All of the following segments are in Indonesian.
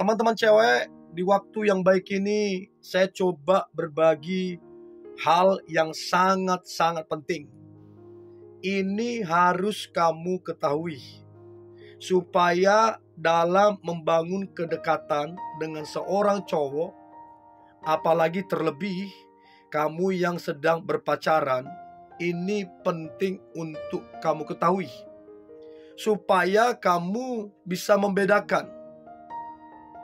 teman-teman cewek, di waktu yang baik ini saya coba berbagi hal yang sangat-sangat penting. Ini harus kamu ketahui supaya dalam membangun kedekatan dengan seorang cowok, apalagi terlebih kamu yang sedang berpacaran, ini penting untuk kamu ketahui supaya kamu bisa membedakan,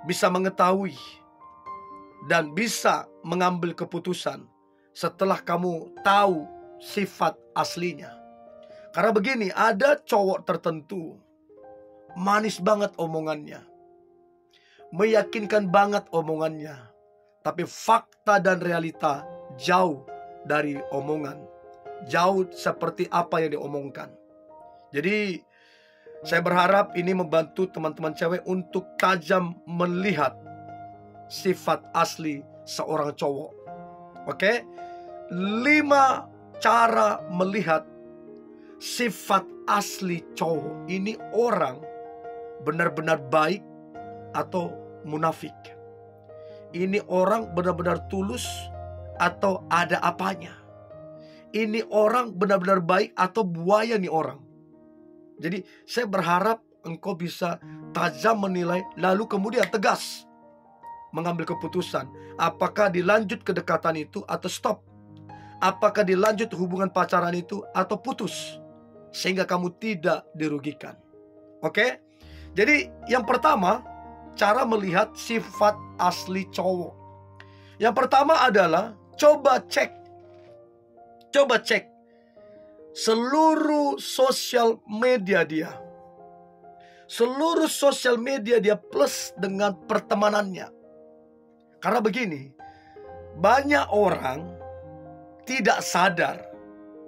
bisa mengetahui, dan bisa mengambil keputusan setelah kamu tahu sifat aslinya. Karena begini, ada cowok tertentu manis banget omongannya, meyakinkan banget omongannya, tapi fakta dan realita jauh dari omongan, jauh seperti apa yang diomongkan. Jadi saya berharap ini membantu teman-teman cewek untuk tajam melihat sifat asli seorang cowok. Oke? 5 cara melihat sifat asli cowok. Ini orang benar-benar baik atau munafik. Ini orang benar-benar tulus atau ada apanya. Ini orang benar-benar baik atau buaya nih orang. Jadi saya berharap engkau bisa tajam menilai, lalu kemudian tegas mengambil keputusan. Apakah dilanjut kedekatan itu atau stop? Apakah dilanjut hubungan pacaran itu atau putus? Sehingga kamu tidak dirugikan. Oke? Jadi yang pertama, cara melihat sifat asli cowok. Yang pertama adalah coba cek seluruh sosial media dia. Seluruh sosial media dia plus dengan pertemanannya. Karena begini, banyak orang tidak sadar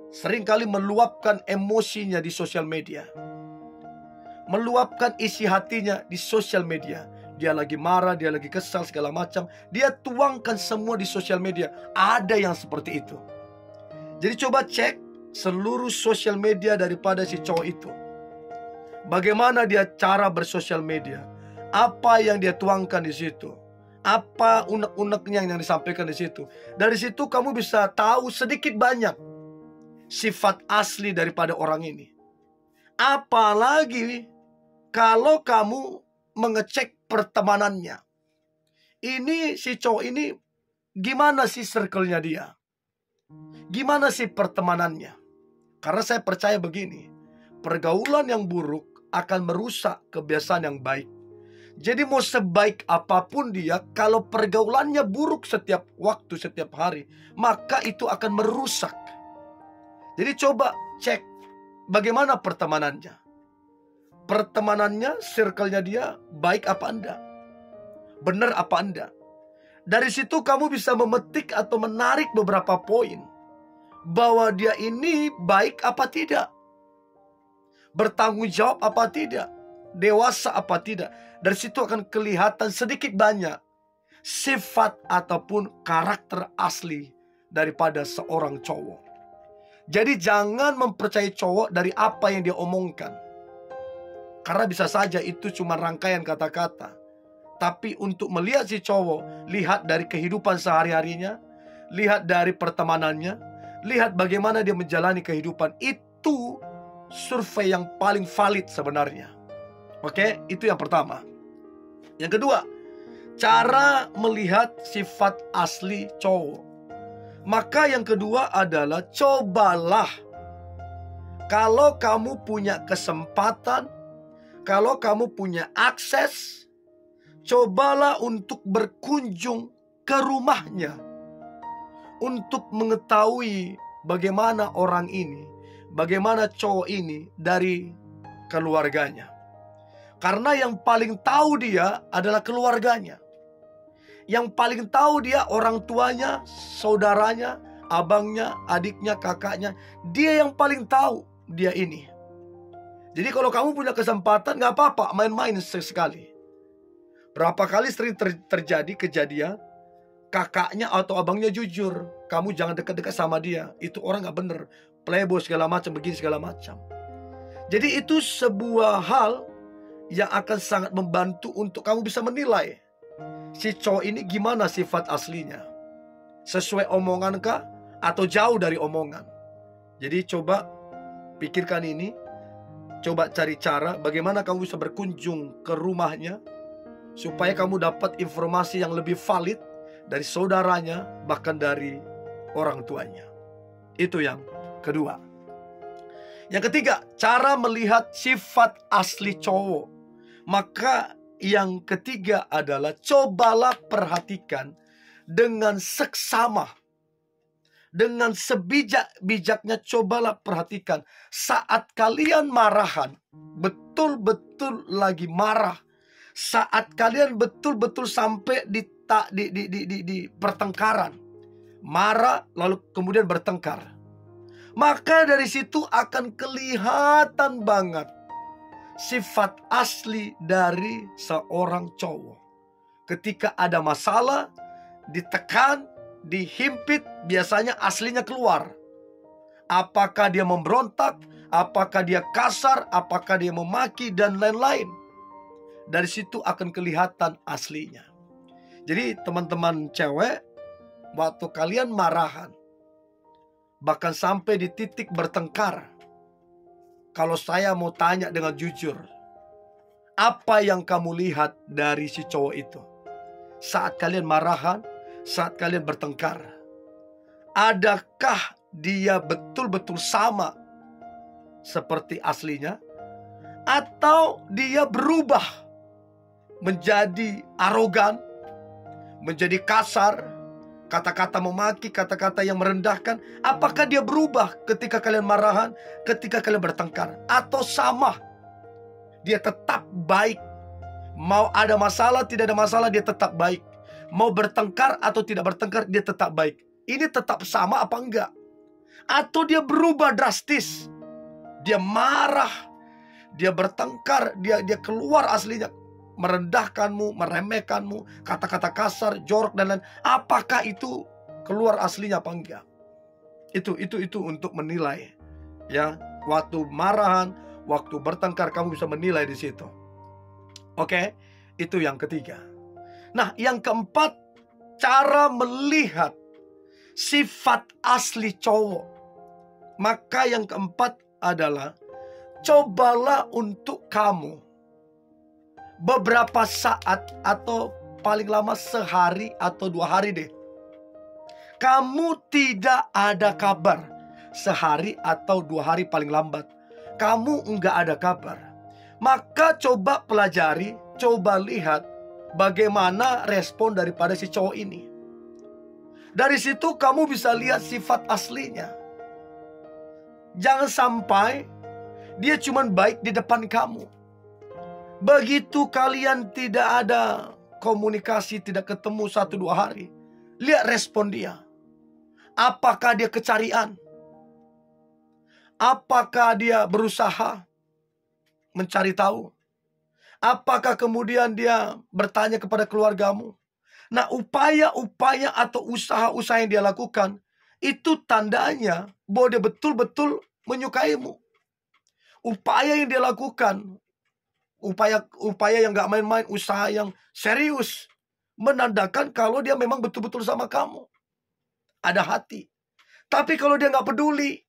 seringkali meluapkan emosinya di sosial media, meluapkan isi hatinya di sosial media. Dia lagi marah, dia lagi kesal, segala macam, dia tuangkan semua di sosial media. Ada yang seperti itu. Jadi coba cek seluruh sosial media daripada si cowok itu. Bagaimana dia cara bersosial media? Apa yang dia tuangkan di situ? Apa unek-uneknya yang disampaikan di situ? Dari situ kamu bisa tahu sedikit banyak sifat asli daripada orang ini. Apalagi kalau kamu mengecek pertemanannya. Ini si cowok ini gimana sih circle-nya dia? Gimana sih pertemanannya? Karena saya percaya begini, pergaulan yang buruk akan merusak kebiasaan yang baik. Jadi mau sebaik apapun dia, kalau pergaulannya buruk setiap waktu, setiap hari, maka itu akan merusak. Jadi coba cek bagaimana pertemanannya. Pertemanannya, circle-nya dia baik apa enggak? Benar apa enggak? Dari situ kamu bisa memetik atau menarik beberapa poin bahwa dia ini baik apa tidak, bertanggung jawab apa tidak, dewasa apa tidak. Dari situ akan kelihatan sedikit banyak sifat ataupun karakter asli daripada seorang cowok. Jadi jangan mempercayai cowok dari apa yang dia omongkan, karena bisa saja itu cuma rangkaian kata-kata. Tapi untuk melihat si cowok, lihat dari kehidupan sehari-harinya, lihat dari pertemanannya, lihat bagaimana dia menjalani kehidupan. Itu survei yang paling valid sebenarnya. Oke, itu yang pertama. Yang kedua, cara melihat sifat asli cowok. Maka yang kedua adalah cobalah, kalau kamu punya kesempatan, kalau kamu punya akses, cobalah untuk berkunjung ke rumahnya, untuk mengetahui bagaimana orang ini, bagaimana cowok ini dari keluarganya. Karena yang paling tahu dia adalah keluarganya. Yang paling tahu dia orang tuanya, saudaranya, abangnya, adiknya, kakaknya. Dia yang paling tahu dia ini. Jadi kalau kamu punya kesempatan, gak apa-apa, main-main sesekali. Berapa kali sering terjadi kejadian kakaknya atau abangnya jujur, kamu jangan dekat-dekat sama dia, itu orang gak bener, playboy segala macam, begini segala macam. Jadi itu sebuah hal yang akan sangat membantu untuk kamu bisa menilai si cowok ini gimana sifat aslinya. Sesuai omongan kah? Atau jauh dari omongan? Jadi coba pikirkan ini. Coba cari cara bagaimana kamu bisa berkunjung ke rumahnya, supaya kamu dapat informasi yang lebih valid dari saudaranya, bahkan dari orang tuanya. Itu yang kedua. Yang ketiga, cara melihat sifat asli cowok. Maka yang ketiga adalah cobalah perhatikan dengan seksama. Dengan sebijak-bijaknya cobalah perhatikan. Saat kalian marahan, betul-betul lagi marah. Saat kalian betul-betul sampai di pertengkaran. Marah lalu kemudian bertengkar. Maka dari situ akan kelihatan banget sifat asli dari seorang cowok. Ketika ada masalah, ditekan, dihimpit, biasanya aslinya keluar. Apakah dia memberontak, apakah dia kasar, apakah dia memaki, dan lain-lain. Dari situ akan kelihatan aslinya. Jadi teman-teman cewek, waktu kalian marahan, bahkan sampai di titik bertengkar, kalau saya mau tanya dengan jujur, apa yang kamu lihat dari si cowok itu? Saat kalian marahan, saat kalian bertengkar, adakah dia betul-betul sama seperti aslinya? Atau dia berubah menjadi arogan, menjadi kasar, kata-kata memaki, kata-kata yang merendahkan? Apakah dia berubah ketika kalian marahan, ketika kalian bertengkar? Atau sama, dia tetap baik? Mau ada masalah, tidak ada masalah, dia tetap baik. Mau bertengkar atau tidak bertengkar, dia tetap baik. Ini tetap sama apa enggak? Atau dia berubah drastis? Dia marah, dia bertengkar, dia keluar aslinya, merendahkanmu, meremehkanmu, kata-kata kasar, jorok dan lain. Apakah itu keluar aslinya apa enggak? Itu untuk menilai. Ya, waktu marahan, waktu bertengkar, kamu bisa menilai di situ. Oke, itu yang ketiga. Nah, yang keempat, cara melihat sifat asli cowok. Maka yang keempat adalah cobalah untuk kamu beberapa saat atau paling lama sehari atau 2 hari deh, kamu tidak ada kabar. Sehari atau 2 hari paling lambat, kamu enggak ada kabar. Maka coba pelajari, coba lihat bagaimana respon daripada si cowok ini. Dari situ kamu bisa lihat sifat aslinya. Jangan sampai dia cuma baik di depan kamu. Begitu kalian tidak ada komunikasi, tidak ketemu 1-2 hari, lihat respon dia. Apakah dia kecarian? Apakah dia berusaha mencari tahu? Apakah kemudian dia bertanya kepada keluargamu? Nah, upaya-upaya atau usaha-usaha yang dia lakukan, itu tandanya bahwa dia betul-betul menyukaimu. Upaya yang dia lakukan, upaya yang gak main-main, usaha yang serius, menandakan kalau dia memang betul-betul sama kamu. Ada hati. Tapi kalau dia gak peduli,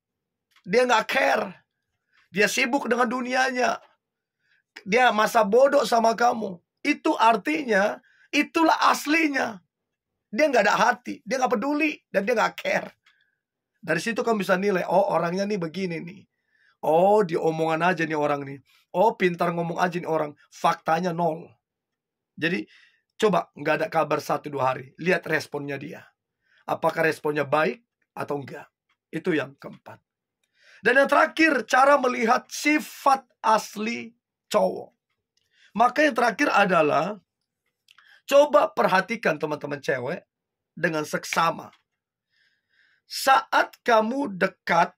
dia gak care, dia sibuk dengan dunianya, dia masa bodoh sama kamu, itu artinya itulah aslinya. Dia gak ada hati, dia gak peduli, dan dia gak care. Dari situ kamu bisa nilai, oh orangnya nih begini nih. Oh, dia omongan aja nih orang nih. Oh, pintar ngomong aja nih orang. Faktanya 0. Jadi, coba nggak ada kabar 1-2 hari. Lihat responnya dia. Apakah responnya baik atau enggak. Itu yang keempat. Dan yang terakhir, cara melihat sifat asli cowok. Maka yang terakhir adalah, coba perhatikan teman-teman cewek dengan seksama. Saat kamu dekat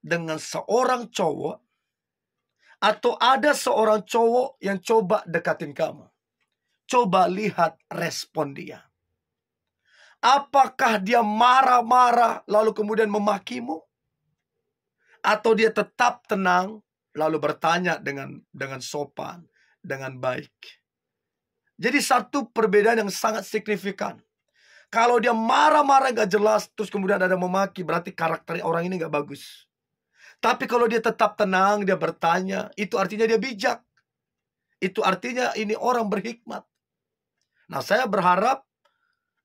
dengan seorang cowok, atau ada seorang cowok yang coba dekatin kamu, coba lihat respon dia. Apakah dia marah-marah lalu kemudian memakimu? Atau dia tetap tenang lalu bertanya dengan sopan, dengan baik? Jadi satu perbedaan yang sangat signifikan. Kalau dia marah-marah gak jelas, terus kemudian ada memaki, berarti karakter orang ini gak bagus. Tapi kalau dia tetap tenang, dia bertanya, itu artinya dia bijak. Itu artinya ini orang berhikmat. Nah, saya berharap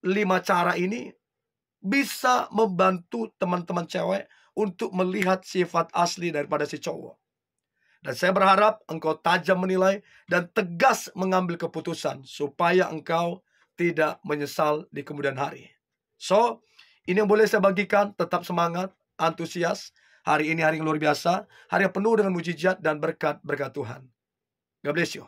5 cara ini bisa membantu teman-teman cewek untuk melihat sifat asli daripada si cowok. Dan saya berharap engkau tajam menilai dan tegas mengambil keputusan supaya engkau tidak menyesal di kemudian hari. So, ini yang boleh saya bagikan. Tetap semangat, antusias. Hari ini hari yang luar biasa, hari yang penuh dengan mujizat dan berkat Tuhan. God bless you.